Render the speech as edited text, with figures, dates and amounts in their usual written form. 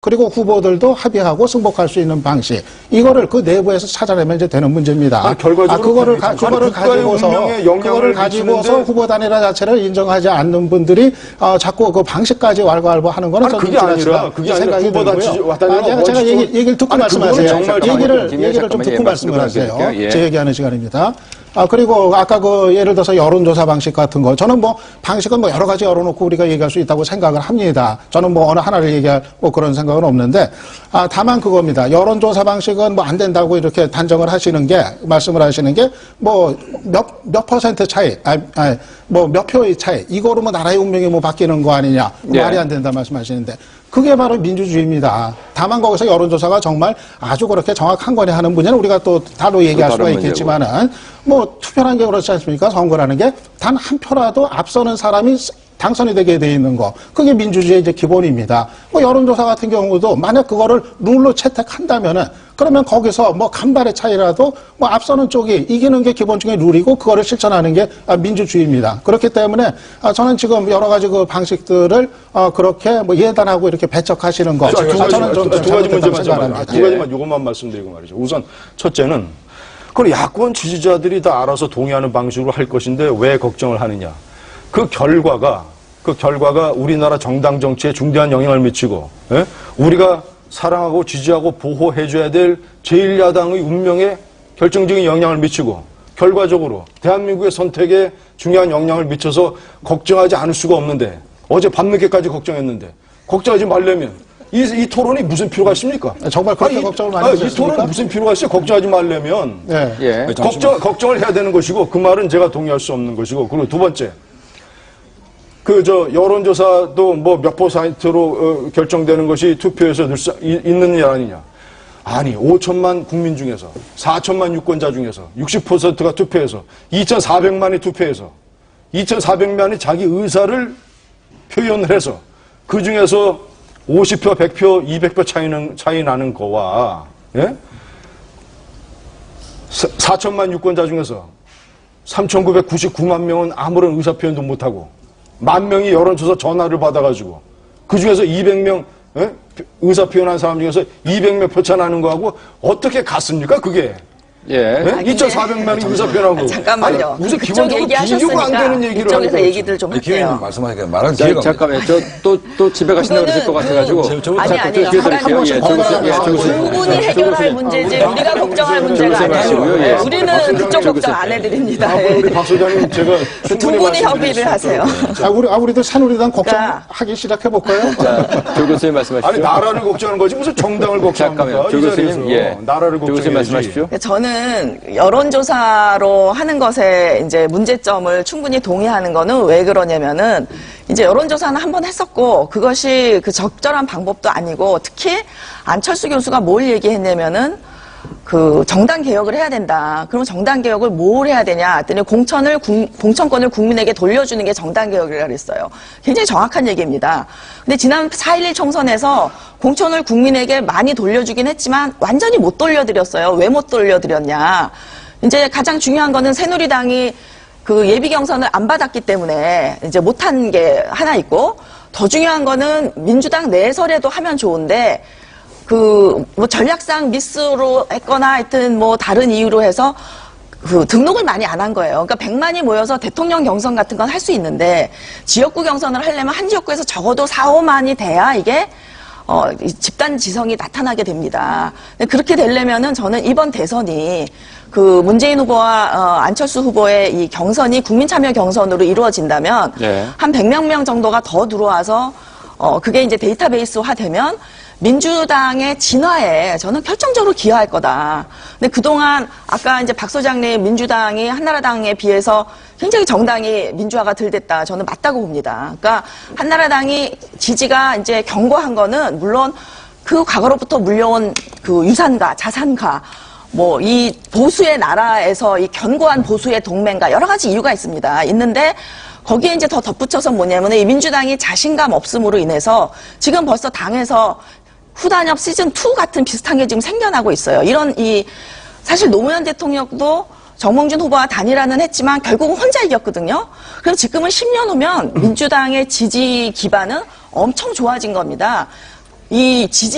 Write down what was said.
그리고 후보들도 합의하고 승복할 수 있는 방식, 이거를 그 내부에서 찾아내면 이제 되는 문제입니다. 그거를 가지고서 후보 단일화 자체를 인정하지 않는 분들이 자꾸 그 방식까지 왈가왈부하는 거는 저는 그게 아니라 생각이 들고요. 제가 얘기를 듣고 말씀하세요. 얘기를 좀 듣고 말씀을 하세요. 예. 제 얘기하는 시간입니다. 그리고 아까 그 예를 들어서 여론조사 방식 같은 거, 저는 뭐 방식은 뭐 여러 가지 열어놓고 우리가 얘기할 수 있다고 생각을 합니다. 저는 뭐 어느 하나를 얘기할 뭐 그런 생각은 없는데, 다만 그겁니다. 여론조사 방식은 뭐 안 된다고 이렇게 단정을 하시는 게, 말씀을 하시는 게 뭐 몇 퍼센트 차이, 뭐 몇 표의 차이, 이거로 뭐 나라의 운명이 뭐 바뀌는 거 아니냐, 예. 말이 안 된다 말씀하시는데, 그게 바로 민주주의입니다. 다만 거기서 여론조사가 정말 아주 그렇게 정확한 거냐 하는 분야는 우리가 또 따로 얘기할 수가 있겠지만은, 뭐 투표라는 게 그렇지 않습니까? 선거라는 게 단 한 표라도 앞서는 사람이 당선이 되게 돼 있는 거, 그게 민주주의의 이제 기본입니다. 뭐 여론조사 같은 경우도 만약 그거를 룰로 채택한다면은, 그러면 거기서 뭐 간발의 차이라도 뭐 앞서는 쪽이 이기는 게 기본적인 룰이고, 그거를 실천하는 게 민주주의입니다. 그렇기 때문에 저는 지금 여러 가지 그 방식들을 그렇게 뭐 예단하고 이렇게 배척하시는 거, 저는 좀 두 가지 문제만 생각합니다. 두 가지만 이것만 말씀드리고 말이죠. 우선 첫째는 그걸 야권 지지자들이 다 알아서 동의하는 방식으로 할 것인데 왜 걱정을 하느냐? 그 결과가 우리나라 정당 정치에 중대한 영향을 미치고, 예? 우리가 사랑하고 지지하고 보호해줘야 될 제1야당의 운명에 결정적인 영향을 미치고, 결과적으로 대한민국의 선택에 중요한 영향을 미쳐서 걱정하지 않을 수가 없는데, 어제 밤늦게까지 걱정했는데 걱정하지 말려면 이 토론이 무슨 필요가 있습니까? 정말 그렇게 걱정을 많이 하셨습니까? 이 토론은 무슨 필요가 있어요? 걱정하지 말려면. 네. 예. 걱정을 해야 되는 것이고, 그 말은 제가 동의할 수 없는 것이고. 그리고 두 번째, 여론조사도 뭐 몇 %로 결정되는 것이 투표에서 있는 일 아니냐. 아니, 5천만 국민 중에서, 4천만 유권자 중에서 60%가 투표해서, 2,400만이 투표해서, 2,400만이 자기 의사를 표현을 해서, 그 중에서 50표, 100표, 200표 차이 나는 거와, 예? 4천만 유권자 중에서 3,999만 명은 아무런 의사표현도 못하고, 10,000명이 여론조사 전화를 받아가지고, 그 중에서 200명, 예? 의사표현한 사람 중에서 200명 표차 나는 거하고 어떻게 같습니까, 그게? 예. 2,400만이 의사표현하고. 잠깐만요. 아니, 무슨 그쪽 기본적으로 비교가 안 되는 얘기를 그쪽에서 하는 얘기들 좀 할게요. 기회는 말씀하니까 말하는 기회가 잠깐만요. 또 집에 가신다고 그러실 것 같아가지고. 아니, 그분이 해결할 문제지 우리가 걱정할 문제가 아니에요. 우리는 그쪽 걱정 안 해드립니다. 우리 박 소장님, 제가 두 분이 협의를 하세요. 우리도 새누리당 걱정하기 시작해볼까요? 조 교수님 말씀하십시오. 아니, 나라를 걱정하는 거지 무슨 정당을 걱정합니까? 잠깐만요. 조 교수님, 예. 나라를 조 교수님 말씀하십시오. 저는 여론조사로 하는 것에 이제 문제점을 충분히 동의하는 거는 왜 그러냐면은 이제 여론조사는 한 번 했었고 그것이 그 적절한 방법도 아니고, 특히 안철수 교수가 뭘 얘기했냐면은 그 정당 개혁을 해야 된다. 그럼 정당 개혁을 뭘 해야 되냐 했더니 공천권을 국민에게 돌려주는 게 정당 개혁이라고 그랬어요. 굉장히 정확한 얘기입니다. 근데 지난 4.11 총선에서 공천을 국민에게 많이 돌려주긴 했지만 완전히 못 돌려드렸어요. 왜 못 돌려드렸냐. 이제 가장 중요한 거는 새누리당이 그 예비 경선을 안 받았기 때문에 이제 못한 게 하나 있고, 더 중요한 거는 민주당 내설에도 하면 좋은데 뭐 전략상 미스로 했거나 하여튼 뭐 다른 이유로 해서 그 등록을 많이 안 한 거예요. 그러니까 100만이 모여서 대통령 경선 같은 건 할 수 있는데, 지역구 경선을 하려면 한 지역구에서 적어도 4, 5만이 돼야 이게 집단 지성이 나타나게 됩니다. 그렇게 되려면은 저는 이번 대선이 그 문재인 후보와 안철수 후보의 이 경선이 국민참여 경선으로 이루어진다면, 네. 한 100명 정도가 더 들어와서 그게 이제 데이터베이스화 되면 민주당의 진화에 저는 결정적으로 기여할 거다. 근데 그동안 아까 이제 박 소장님, 민주당이 한나라당에 비해서 굉장히 정당이 민주화가 덜 됐다. 저는 맞다고 봅니다. 그러니까 한나라당이 지지가 이제 견고한 거는 물론 그 과거로부터 물려온 그 유산가, 자산가, 뭐 이 보수의 나라에서 이 견고한 보수의 동맹과 여러 가지 이유가 있는데, 거기에 이제 더 덧붙여서 뭐냐면 이 민주당이 자신감 없음으로 인해서 지금 벌써 당에서 후단협 시즌2 같은 비슷한 게 지금 생겨나고 있어요. 사실 노무현 대통령도 정몽준 후보와 단일화는 했지만 결국은 혼자 이겼거든요. 그럼 지금은 10년 후면 민주당의 지지 기반은 엄청 좋아진 겁니다. 이 지지